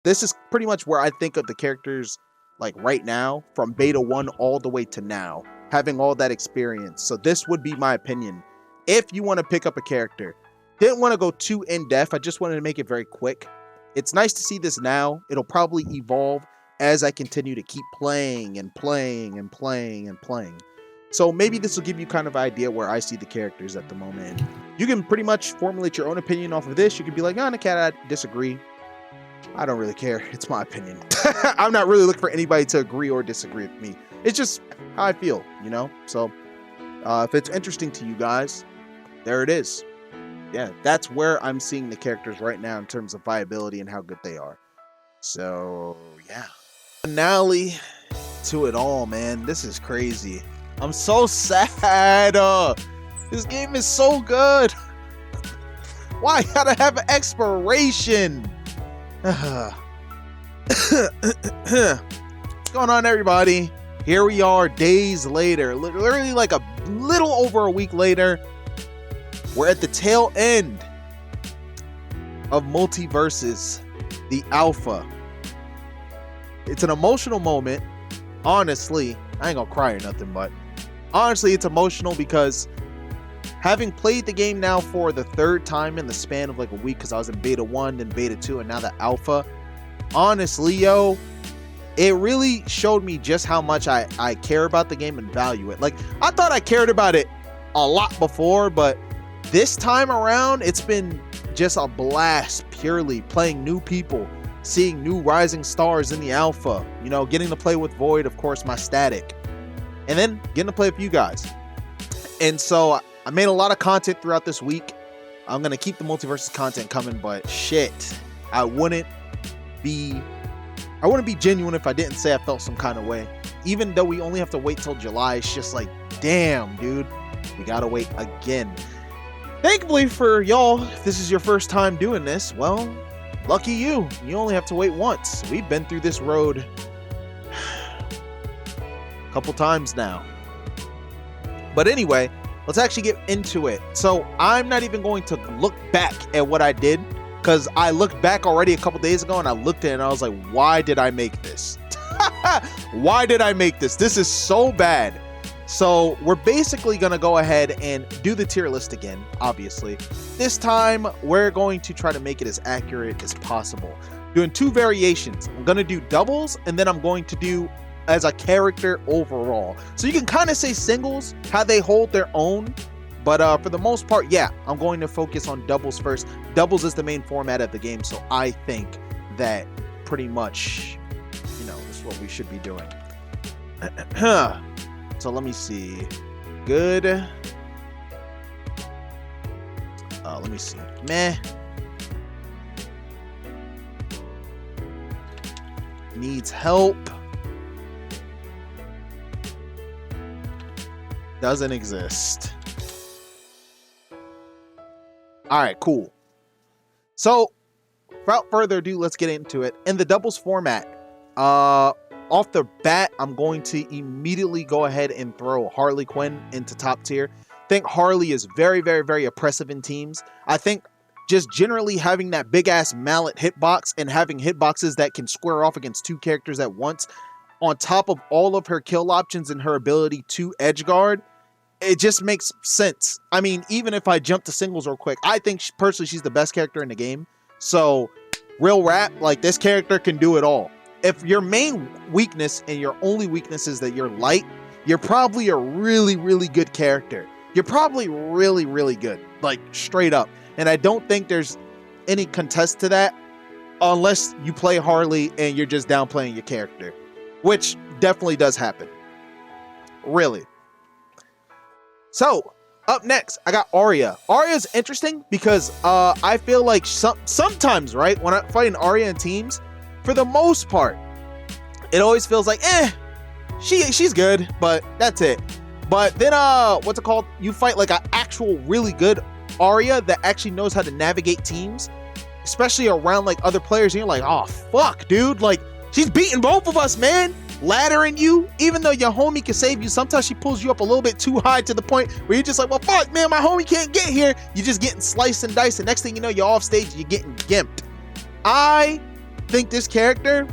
this is pretty much where I think of the characters like right now, from beta 1 all the way to now, having all that experience. So this would be my opinion. If you want to pick up a character, didn't want to go too in-depth, I just wanted to make it very quick. It's nice to see this now. It'll probably evolve as I continue to keep playing and playing and playing and playing. So maybe this will give you kind of an idea where I see the characters at the moment. You can pretty much formulate your own opinion off of this. You could be like, oh, NAKAT, I disagree. I don't really care. It's my opinion. I'm not really looking for anybody to agree or disagree with me. It's just how I feel, you know? So if it's interesting to you guys, there it is. Yeah, that's where I'm seeing the characters right now in terms of viability and how good they are. So, yeah. Finale to it all, man. This is crazy. I'm so sad. This game is so good. Why I gotta have an expiration? What's going on, everybody? Here we are days later, literally like a little over a week later. We're at the tail end of Multiversus, the alpha. It's an emotional moment. Honestly, I ain't gonna cry or nothing, but honestly, it's emotional because having played the game now for the 3rd time in the span of like a week, because I was in beta 1, then beta 2, and now the alpha. Honestly, yo, it really showed me just how much I care about the game and value it. Like, I thought I cared about it a lot before, but this time around, it's been just a blast, purely playing new people, seeing new rising stars in the alpha, you know, getting to play with Void, of course, my static, and then getting to play with you guys. And so I made a lot of content throughout this week. I'm going to keep the Multiversus content coming, but shit, I wouldn't be genuine if I didn't say I felt some kind of way. Even though we only have to wait till July, it's just like, damn, dude, we got to wait again. Thankfully for y'all, if this is your first time doing this, well, lucky you. You only have to wait once. We've been through this road a couple times now. But anyway, let's actually get into it. So I'm not even going to look back at what I did, because I looked back already a couple days ago and I looked at it and I was like, why did I make this? Why did I make this? This is so bad. So we're basically going to go ahead and do the tier list again, obviously. This time, we're going to try to make it as accurate as possible. Doing 2 variations. I'm going to do doubles, and then I'm going to do as a character overall. So you can kind of say singles, how they hold their own. But for the most part, yeah, I'm going to focus on doubles first. Doubles is the main format of the game, so I think that pretty much, you know, this is what we should be doing. So let me see. Good. Let me see. Meh. Needs help. Doesn't exist. Alright, cool. So, without further ado, let's get into it. In the doubles format, off the bat, I'm going to immediately go ahead and throw Harley Quinn into top tier. I think Harley is very, very, very oppressive in teams. I think just generally having that big ass mallet hitbox and having hitboxes that can square off against 2 characters at once, on top of all of her kill options and her ability to edge guard, it just makes sense. I mean, even if I jump to singles real quick, I think personally she's the best character in the game. So, real rap, like, this character can do it all. If your main weakness and your only weakness is that you're light, you're probably a really, really good character. You're probably really, really good, like straight up. And I don't think there's any contest to that unless you play Harley and you're just downplaying your character, which definitely does happen. Really. So, up next, I got Arya. Arya's interesting because I feel like sometimes, right, when I'm fighting Arya in teams, for the most part, it always feels like, she's good, but that's it. But then, what's it called? You fight like an actual really good Arya that actually knows how to navigate teams, especially around like other players, and you're like, oh, fuck, dude. Like, she's beating both of us, man. Laddering you, even though your homie can save you, sometimes she pulls you up a little bit too high to the point where you're just like, well, fuck, man, my homie can't get here. You're just getting sliced and diced, and next thing you know, you're off stage, you're getting gimped. I think this character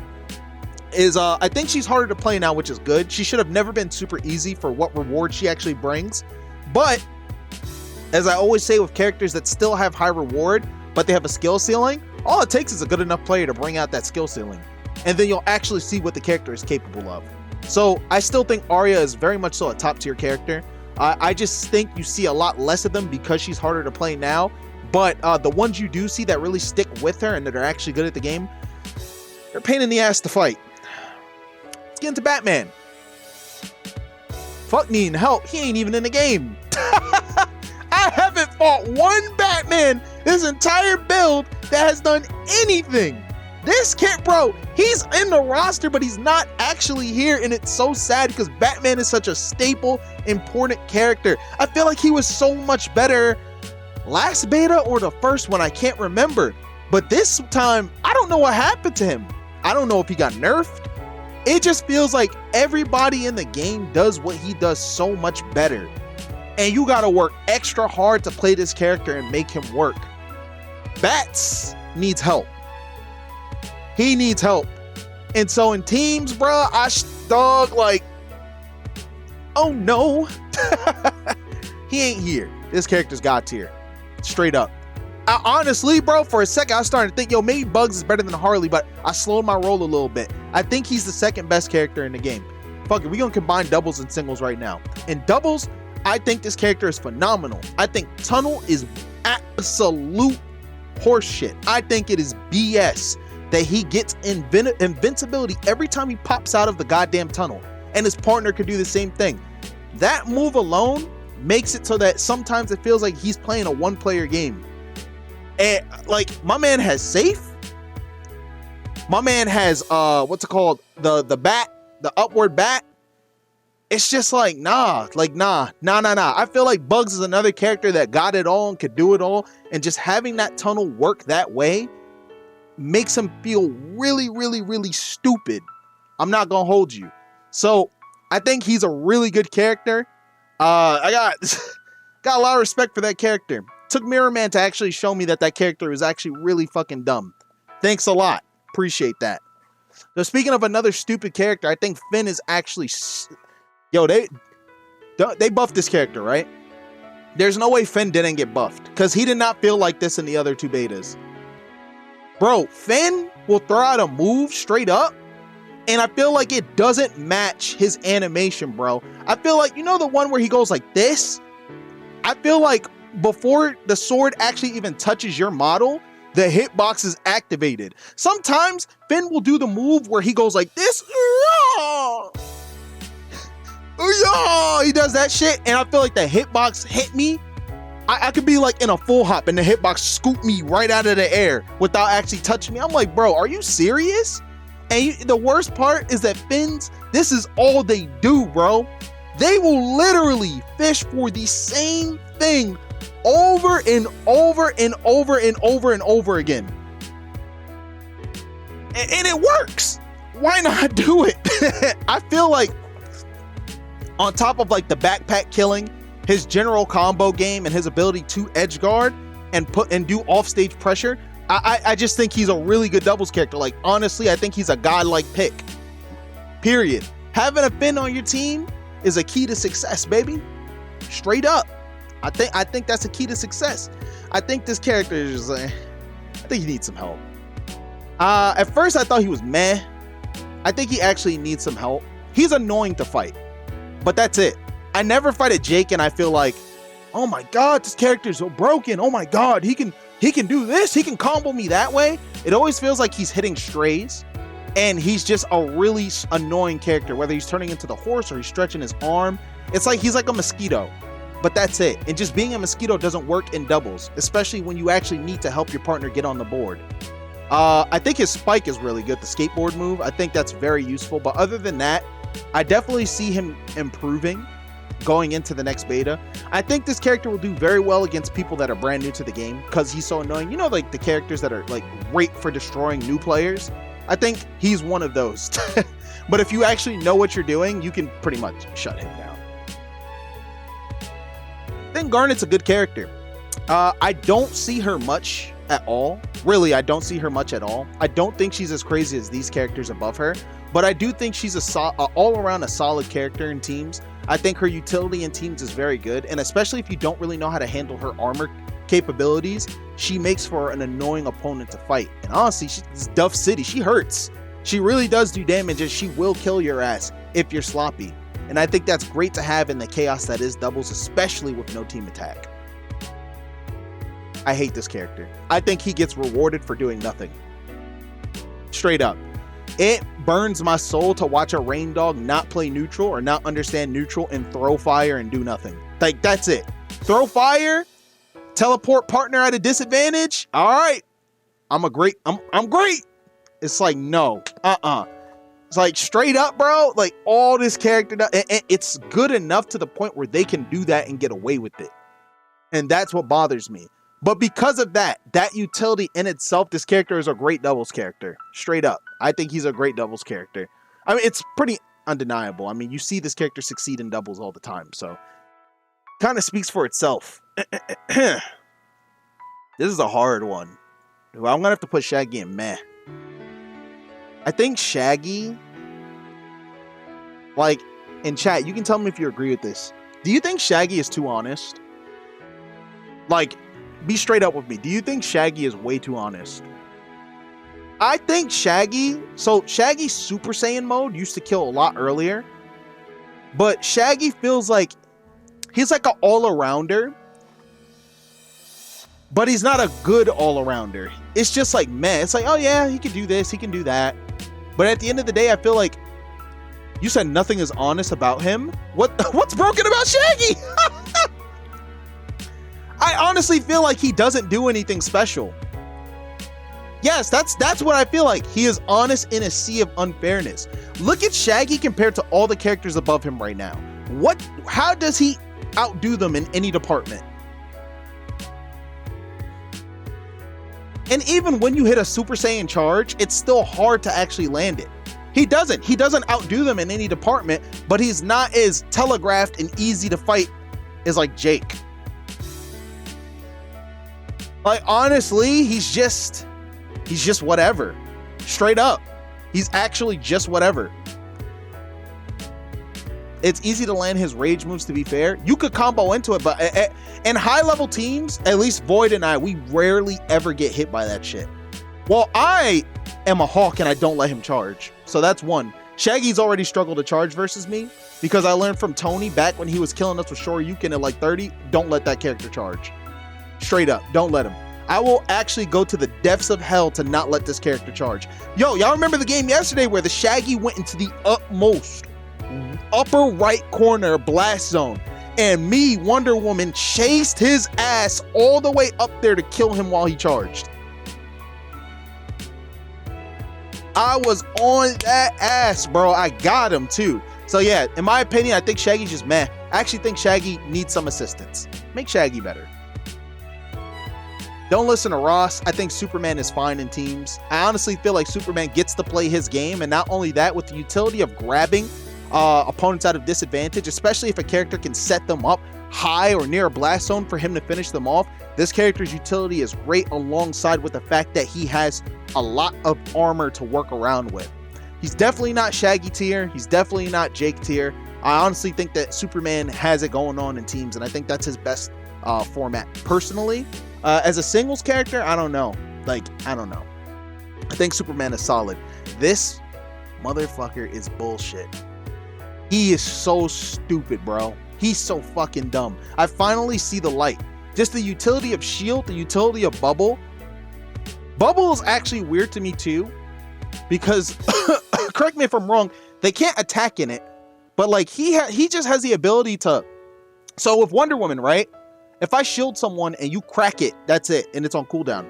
is, I think she's harder to play now, which is good. She should have never been super easy for what reward she actually brings. But as I always say with characters that still have high reward, but they have a skill ceiling, all it takes is a good enough player to bring out that skill ceiling. And then you'll actually see what the character is capable of. So I still think Arya is very much so a top tier character. I just think you see a lot less of them because she's harder to play now. But the ones you do see that really stick with her and that are actually good at the game, they're a pain in the ass to fight. Let's get into Batman. Fuck needing help. He ain't even in the game. I haven't fought one Batman this entire build that has done anything. This kid, bro, he's in the roster, but he's not actually here, and it's so sad because Batman is such a staple, important character. I feel like he was so much better last beta or the first one, I can't remember. But this time, I don't know what happened to him. I don't know if he got nerfed. It just feels like everybody in the game does what he does so much better. And you gotta work extra hard to play this character and make him work. Bats needs help. He needs help. And so in teams, bro, dog, like, oh no. He ain't here. This character's God tier. Straight up. I honestly, bro, for a second, I started to think, yo, maybe Bugs is better than Harley, but I slowed my roll a little bit. I think he's the second best character in the game. Fuck it, we're gonna combine doubles and singles right now. In doubles, I think this character is phenomenal. I think Tunnel is absolute horseshit. I think it is BS that he gets invincibility every time he pops out of the goddamn tunnel, and his partner could do the same thing. That move alone makes it so that sometimes it feels like he's playing a one-player game. And like, my man has safe. My man has what's it called? The bat, the upward bat. It's just like, nah. I feel like Bugs is another character that got it all and could do it all, and just having that tunnel work that way makes him feel really, really, really stupid. I'm not gonna hold you. So I think he's a really good character. I got a lot of respect for that character. Took Mirror Man to actually show me that character is actually really fucking dumb. Thanks a lot. Appreciate that. So speaking of another stupid character, I think Finn is actually... Yo, they buffed this character, right? There's no way Finn didn't get buffed, because he did not feel like this in the other two betas. Bro, Finn will throw out a move straight up, and I feel like it doesn't match his animation, bro. I feel like, you know the one where he goes like this? I feel like before the sword actually even touches your model, the hitbox is activated. Sometimes Finn will do the move where he goes like this. He does that shit, and I feel like the hitbox hit me. I could be like in a full hop and the hitbox scoop me right out of the air without actually touching me. I'm like, bro, are you serious? And the worst part is that Finns, this is all they do, bro. They will literally fish for the same thing over and over and over and over and over again. And it works. Why not do it? I feel like on top of like the backpack killing, his general combo game and his ability to edge guard and do offstage pressure, I just think he's a really good doubles character. Like, honestly, I think he's a godlike pick. Period. Having a Finn on your team is a key to success, baby. Straight up. I think that's a key to success. I think this character is just like, I think he needs some help. At first I thought he was meh. I think he actually needs some help. He's annoying to fight, but that's it. I never fight a Jake and I feel like, oh my god, this character is so broken. Oh my god, he can do this. He can combo me that way. It always feels like he's hitting strays, and he's just a really annoying character, whether he's turning into the horse or he's stretching his arm. It's like he's like a mosquito, but that's it. And just being a mosquito doesn't work in doubles, especially when you actually need to help your partner get on the board. I think his spike is really good, the skateboard move. I think that's very useful, but other than that, I definitely see him improving going into the next beta. I think this character will do very well against people that are brand new to the game because he's so annoying. You know, like the characters that are like great for destroying new players? I think he's one of those. But if you actually know what you're doing, you can pretty much shut him down. I think Garnet's a good character. I don't see her much at all. Really, I don't see her much at all. I don't think she's as crazy as these characters above her, but I do think she's all around a solid character in teams. I think her utility in teams is very good, and especially if you don't really know how to handle her armor capabilities, she makes for an annoying opponent to fight. And honestly, she's Duff City. She hurts. She really does do damage, and she will kill your ass if you're sloppy. And I think that's great to have in the chaos that is doubles, especially with no team attack. I hate this character. I think he gets rewarded for doing nothing. Straight up. It burns my soul to watch a rain dog not play neutral or not understand neutral and throw fire and do nothing. Like, that's it. Throw fire, teleport partner at a disadvantage. All right. I'm great. It's like, no. It's like, straight up, bro. Like, all this character, and it's good enough to the point where they can do that and get away with it. And that's what bothers me. But because of that utility in itself, this character is a great doubles character. Straight up. I think he's a great doubles character. I mean, it's pretty undeniable. I mean, you see this character succeed in doubles all the time, so kind of speaks for itself. This is a hard one. I'm gonna have to put Shaggy in meh. I think Shaggy, like, in chat, you can tell me if you agree with this. Do you think Shaggy is too honest? Like, be straight up with me. Do you think Shaggy is way too honest? I think Shaggy's Super Saiyan mode used to kill a lot earlier, but Shaggy feels like he's like an all-arounder, but he's not a good all-arounder. It's just like, meh. It's like, oh yeah, he can do this, he can do that. But at the end of the day, I feel like you said nothing is honest about him. What's broken about Shaggy? I honestly feel like he doesn't do anything special. Yes, that's what I feel like. He is honest in a sea of unfairness. Look at Shaggy compared to all the characters above him right now. How does he outdo them in any department? And even when you hit a Super Saiyan charge, it's still hard to actually land it. He doesn't outdo them in any department, but he's not as telegraphed and easy to fight as like Jake. Like, honestly, he's just whatever. Straight up. He's actually just whatever. It's easy to land his rage moves, to be fair. You could combo into it, but in high-level teams, at least Void and I, we rarely ever get hit by that shit. Well, I am a Hawk and I don't let him charge. So that's one. Shaggy's already struggled to charge versus me because I learned from Tony back when he was killing us with Shoryuken at like 30, don't let that character charge. Straight up, don't let him. I will actually go to the depths of hell to not let this character charge. Yo, y'all remember the game yesterday where the Shaggy went into the utmost upper right corner blast zone and me, Wonder Woman, chased his ass all the way up there to kill him while he charged. I was on that ass, bro. I got him too. So yeah, in my opinion, I think Shaggy's just meh. I actually think Shaggy needs some assistance. Make Shaggy better. Don't listen to Ross. I think Superman is fine in teams. I honestly feel like Superman gets to play his game, and not only that, with the utility of grabbing opponents out of disadvantage, especially if a character can set them up high or near a blast zone for him to finish them off. This character's utility is great, alongside with the fact that he has a lot of armor to work around with. He's definitely not Shaggy tier. He's definitely not Jake tier. I honestly think that Superman has it going on in teams, and I think that's his best format personally. As a singles character, I don't know. I don't know. I think Superman is solid. This motherfucker is bullshit. He is so stupid, bro. He's so fucking dumb. I finally see the light. Just the utility of shield, the utility of bubble. Bubble is actually weird to me too, because correct me if I'm wrong, they can't attack in it, but like he just has the ability to. So with Wonder Woman, right? If I shield someone and you crack it, that's it, and it's on cooldown.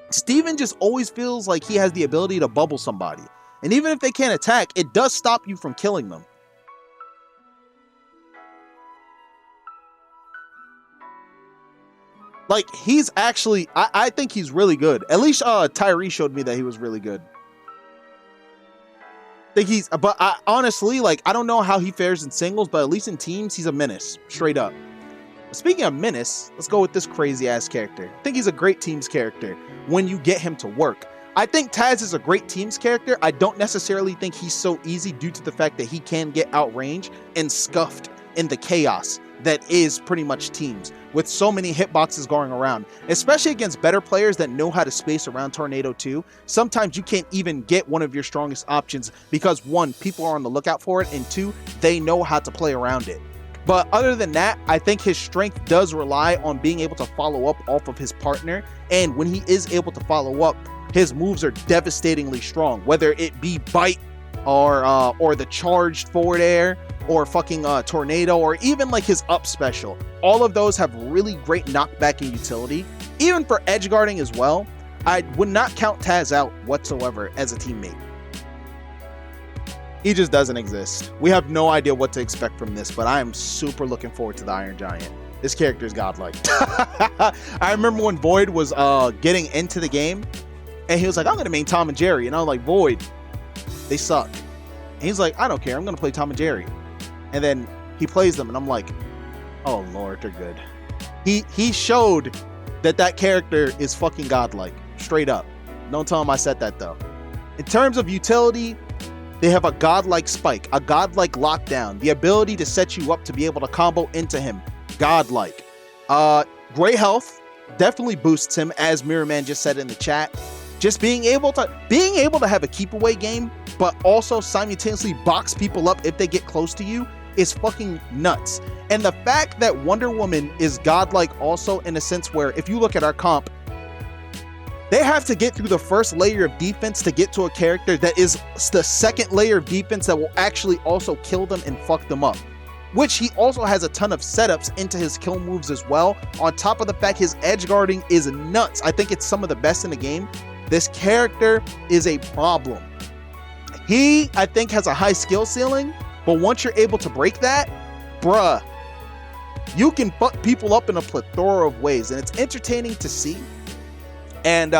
Steven just always feels like he has the ability to bubble somebody. And even if they can't attack, it does stop you from killing them. Like, he's actually, I think he's really good. At least Tyree showed me that he was really good. But honestly, like, I don't know how he fares in singles, but at least in teams, he's a menace, straight up. Speaking of menace, let's go with this crazy ass character. I think he's a great teams character when you get him to work. I think Taz is a great teams character. I don't necessarily think he's so easy due to the fact that he can get outranged and scuffed in the chaos that is pretty much teams, with so many hitboxes going around, especially against better players that know how to space around Tornado 2. Sometimes you can't even get one of your strongest options because one, people are on the lookout for it, and two, they know how to play around it. But other than that, I think his strength does rely on being able to follow up off of his partner, and when he is able to follow up, his moves are devastatingly strong, whether it be bite or the charged forward air or fucking tornado, or even like his up special. All of those have really great knockback and utility. Even for edge guarding as well, I would not count Taz out whatsoever as a teammate. He just doesn't exist. We have no idea what to expect from this, but I am super looking forward to the Iron Giant. This character is godlike. I remember when Void was getting into the game, and he was like, I'm gonna main Tom and Jerry. And I was like, Void, they suck. And he's like, I don't care, I'm gonna play Tom and Jerry. And then he plays them, and I'm like, oh Lord, they're good. He showed that character is fucking godlike, straight up. Don't tell him I said that though. In terms of utility, they have a godlike spike, a godlike lockdown, the ability to set you up to be able to combo into him, godlike. Great health definitely boosts him, as Mirror Man just said in the chat. Just being able to have a keep away game, but also simultaneously box people up if they get close to you, is fucking nuts. And the fact that Wonder Woman is godlike also, in a sense where if you look at our comp, they have to get through the first layer of defense to get to a character that is the second layer of defense that will actually also kill them and fuck them up. Which he also has a ton of setups into his kill moves as well. On top of the fact his edge guarding is nuts. I think it's some of the best in the game. This character is a problem. He, I think, has a high skill ceiling, but once you're able to break that, bruh, you can fuck people up in a plethora of ways, and it's entertaining to see. And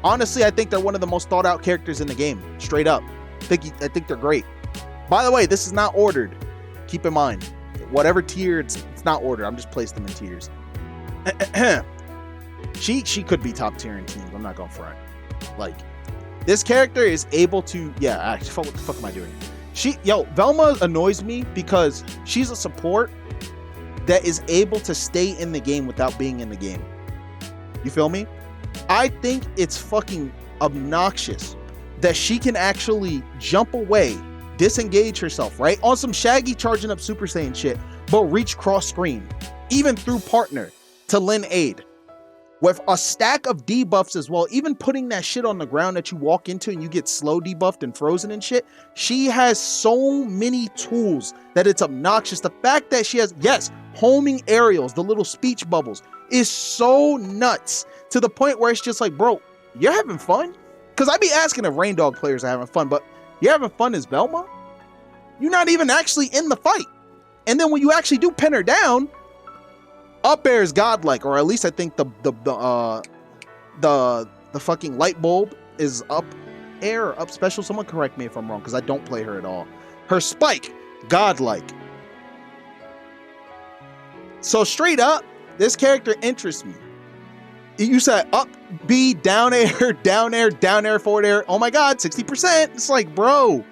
honestly, I think they're one of the most thought out characters in the game, straight up. I think they're great. By the way, this is not ordered. Keep in mind, whatever tier, it's not ordered. I'm just placed them in tiers. She could be top tier in teams. I'm not going front. Like, this character is able to, actually, what the fuck am I doing? Velma annoys me because she's a support that is able to stay in the game without being in the game. You feel me? I think it's fucking obnoxious that she can actually jump away, disengage herself, right? On some Shaggy charging up Super Saiyan shit, but reach cross screen, even through partner, to lend aid. With a stack of debuffs as well, even putting that shit on the ground that you walk into and you get slow debuffed and frozen and shit. She has so many tools that it's obnoxious. The fact that she has, homing aerials, the little speech bubbles, is so nuts to the point where it's just like, bro, you're having fun? Because I be asking if Rain Dog players are having fun, but you're having fun as Velma? You're not even actually in the fight. And then when you actually do pin her down, up air is godlike, or at least I think the fucking light bulb is up air or up special. Someone correct me if I'm wrong, because I don't play her at all. Her spike, godlike. So straight up, this character interests me. You said up B, down air, down air, down air, forward air. Oh my god, 60%. It's like, bro,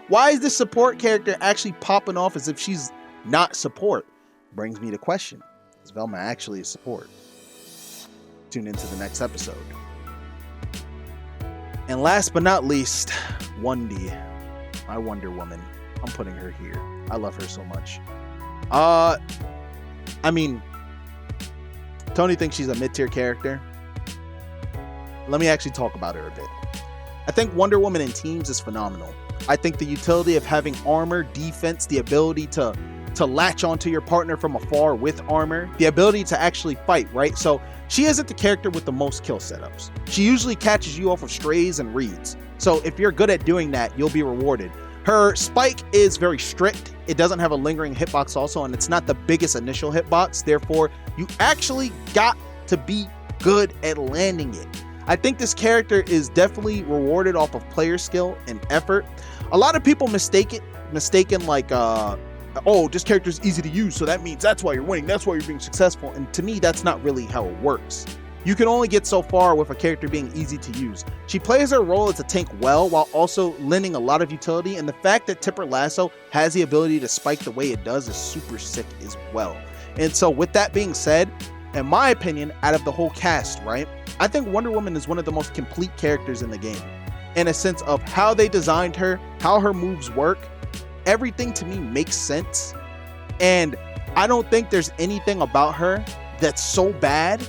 why is this support character actually popping off as if she's not support? Brings me to question. Is Velma actually a support? Tune into the next episode. And last but not least, Wendy, my Wonder Woman. I'm putting her here. I love her so much. I mean, Tony thinks she's a mid-tier character. Let me actually talk about her a bit. I think Wonder Woman in teams is phenomenal. I think the utility of having armor, defense, the ability to latch onto your partner from afar with armor, the ability to actually fight, right? So she isn't the character with the most kill setups. She usually catches you off of strays and reads. So if you're good at doing that, you'll be rewarded. Her spike is very strict. It doesn't have a lingering hitbox also, and it's not the biggest initial hitbox. Therefore, you actually got to be good at landing it. I think this character is definitely rewarded off of player skill and effort. A lot of people mistaken like oh, this character is easy to use, so that means that's why you're winning, that's why you're being successful. And to me, that's not really how it works. You can only get so far with a character being easy to use. She plays her role as a tank well, while also lending a lot of utility, and the fact that Tipper Lasso has the ability to spike the way it does is super sick as well. And so with that being said, in my opinion, out of the whole cast, right, I think Wonder Woman is one of the most complete characters in the game, in a sense of how they designed her, how her moves work. Everything to me makes sense, and I don't think there's anything about her that's so bad,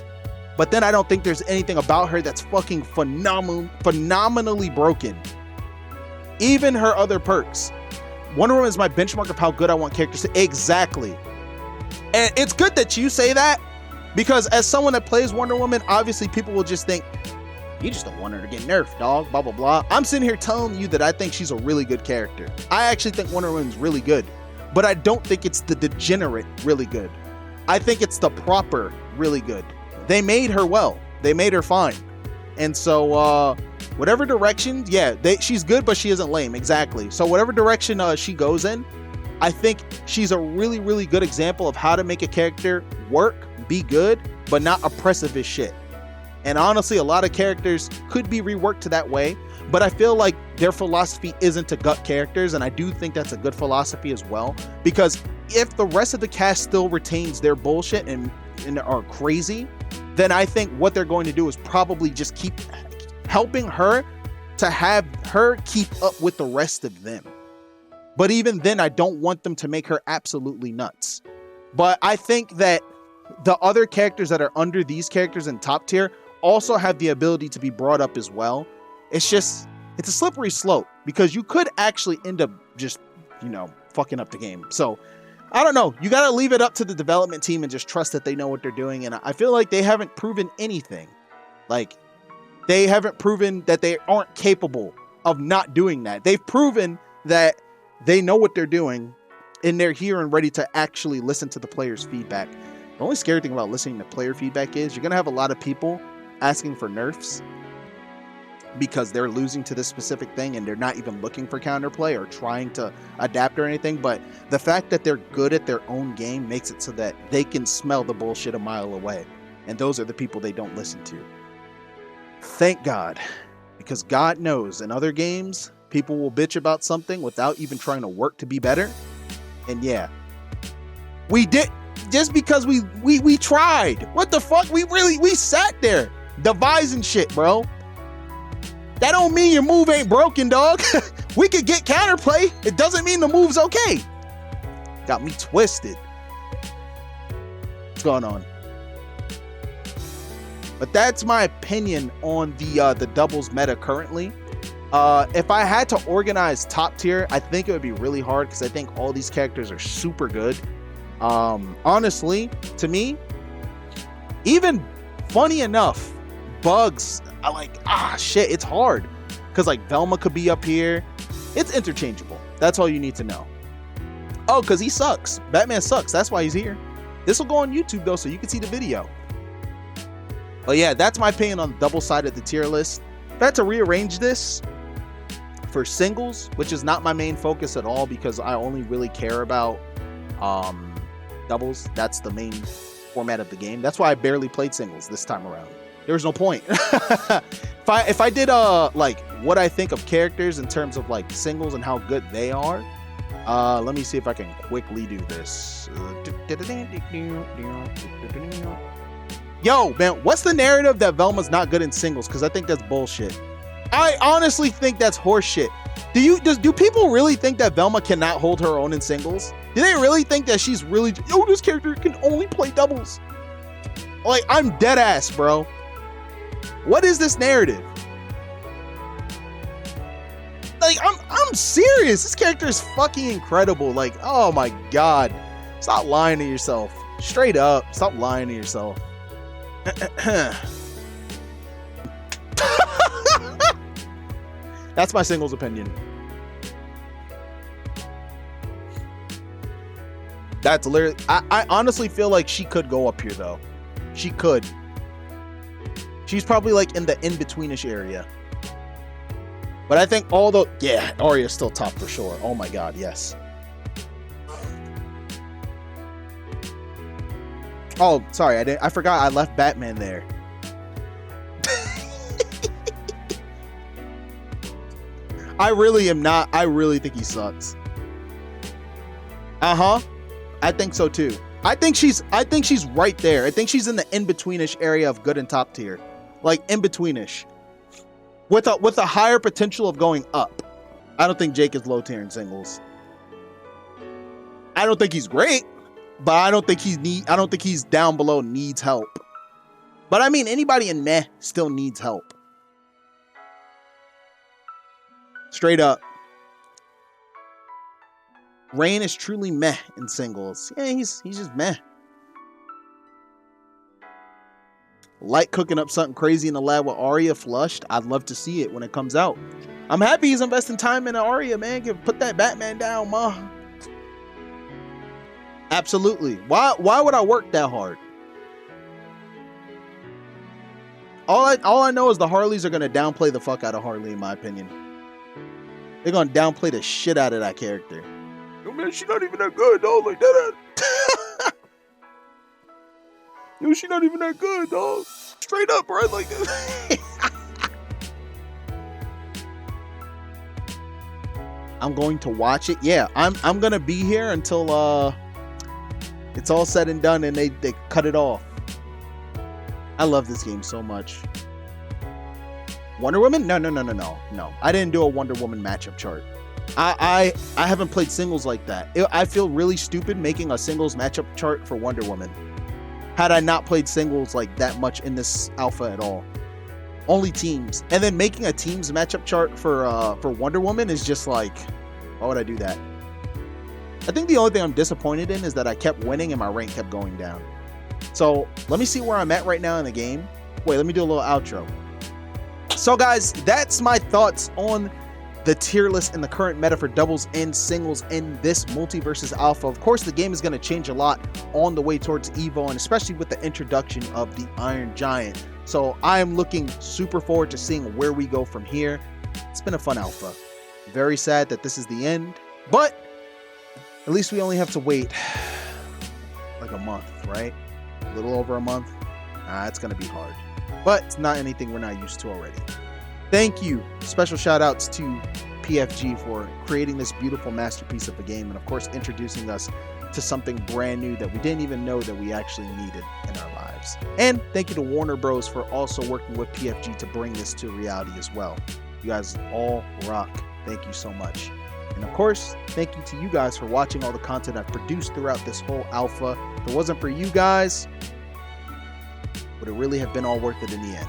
but then I don't think there's anything about her that's fucking phenomenally broken. Even her other perks. Wonder Woman is my benchmark of how good I want characters to. Exactly. And it's good that you say that, because as someone that plays Wonder Woman, obviously people will just think, you just don't want her to get nerfed, dog, blah, blah, blah. I'm sitting here telling you that I think she's a really good character. I actually think Wonder Woman's really good, but I don't think it's the degenerate really good. I think it's the proper really good. They made her well. They made her fine. And so whatever direction, yeah, she's good, but she isn't lame. Exactly. So whatever direction she goes in, I think she's a really, really good example of how to make a character work, be good, but not oppressive as shit. And honestly, a lot of characters could be reworked to that way, but I feel like their philosophy isn't to gut characters, and I do think that's a good philosophy as well, because if the rest of the cast still retains their bullshit and are crazy, then I think what they're going to do is probably just keep helping her to have her keep up with the rest of them. But even then, I don't want them to make her absolutely nuts. But I think that the other characters that are under these characters in top tier also have the ability to be brought up as well. It's just, it's a slippery slope, because you could actually end up just, fucking up the game. So I don't know. You got to leave it up to the development team and just trust that they know what they're doing. And I feel like they haven't proven anything. Like, they haven't proven that they aren't capable of not doing that. They've proven that they know what they're doing, and they're here and ready to actually listen to the players' feedback. The only scary thing about listening to player feedback is you're going to have a lot of people asking for nerfs because they're losing to this specific thing and they're not even looking for counterplay or trying to adapt or anything. But the fact that they're good at their own game makes it so that they can smell the bullshit a mile away. And those are the people they don't listen to. Thank God. Because God knows in other games, people will bitch about something without even trying to work to be better. And yeah, we did, just because we tried. What the fuck? We sat there devising shit, bro. That don't mean your move ain't broken, dog. We could get counterplay. It doesn't mean the move's okay. Got me twisted. What's going on? But that's my opinion on the doubles meta currently. If I had to organize top tier, I think it would be really hard because I think all these characters are super good. Honestly, to me, even funny enough, Bugs, I like, shit, it's hard. Because like Velma could be up here. It's interchangeable. That's all you need to know. Oh, because he sucks. Batman sucks. That's why he's here. This will go on YouTube though, so you can see the video. But yeah, that's my opinion on the double side of the tier list. If I had to rearrange this for singles, which is not my main focus at all because I only really care about doubles. That's the main format of the game. That's why I barely played singles this time around. There was no point. If I did like what I think of characters in terms of like singles and how good they are, let me see if I can quickly do this. Yo, man, what's the narrative that Velma's not good in singles? Because I think that's bullshit. I honestly think that's horseshit. Do people really think that Velma cannot hold her own in singles? Do they really think that she's really, this character can only play doubles? Like, I'm dead ass, bro. What is this narrative? Like, I'm serious. This character is fucking incredible. Like, oh my God. Stop lying to yourself. Straight up. Stop lying to yourself. That's my singles opinion. That's literally, I honestly feel like she could go up here though. She could. She's probably like in the in-betweenish area. But I think Arya's still top for sure. Oh my God, yes. Oh, sorry, I forgot I left Batman there. I really am not. I really think he sucks. I think so too. I think she's right there. I think she's in the in-betweenish area of good and top tier. Like in-betweenish. With a higher potential of going up. I don't think Jake is low tier in singles. I don't think he's great, but I don't think he's down below needs help. But I mean, anybody in meh still needs help. Straight up. Rain is truly meh in singles. Yeah, he's just meh. Light cooking up something crazy in the lab with Arya flushed. I'd love to see it when it comes out. I'm happy he's investing time in Arya, man. Put that Batman down, ma. Absolutely. Why would I work that hard? All I know is the Harleys are gonna downplay the fuck out of Harley, in my opinion. They're gonna downplay the shit out of that character. Yo, man, she's not even that good, dog. Like that. Yo, she's not even that good, dog. Straight up, right? Like that. I'm going to watch it. Yeah, I'm gonna be here until it's all said and done and they cut it off. I love this game so much. Wonder Woman? No. I didn't do a Wonder Woman matchup chart. I haven't played singles like that. I feel really stupid making a singles matchup chart for Wonder Woman. Had I not played singles like that much in this alpha at all. Only teams. And then making a teams matchup chart for Wonder Woman is just like, why would I do that? I think the only thing I'm disappointed in is that I kept winning and my rank kept going down. So let me see where I'm at right now in the game. Wait, let me do a little outro. So guys, that's my thoughts on the tier list and the current meta for doubles and singles in this Multiversus alpha. Of course, the game is going to change a lot on the way towards Evo, and especially with the introduction of the Iron Giant. So I am looking super forward to seeing where we go from here. It's been a fun alpha. Very sad that this is the end, but at least we only have to wait like a month, right? A little over a month. It's going to be hard, but it's not anything we're not used to already. Thank you. Special shout outs to PFG for creating this beautiful masterpiece of a game, and of course introducing us to something brand new that we didn't even know that we actually needed in our lives. And thank you to Warner Bros for also working with PFG to bring this to reality as well. You guys all rock. Thank you so much. And of course, thank you to you guys for watching all the content I've produced throughout this whole alpha. If it wasn't for you guys, would it really have been all worth it in the end?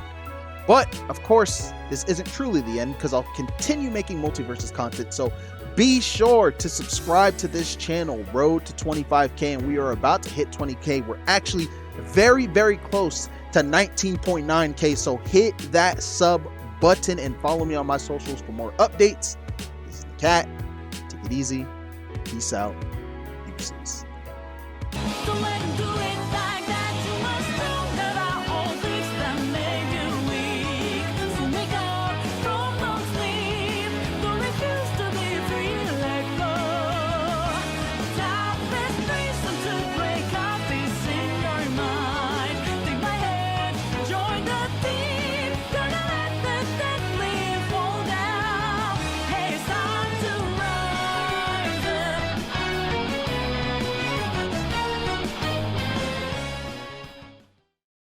But of course, this isn't truly the end because I'll continue making Multiversus content. So be sure to subscribe to this channel, Road to 25K, and we are about to hit 20K. We're actually very, very close to 19.9K. So hit that sub button and follow me on my socials for more updates. This is NAKAT. Take it easy. Peace out. Deuces.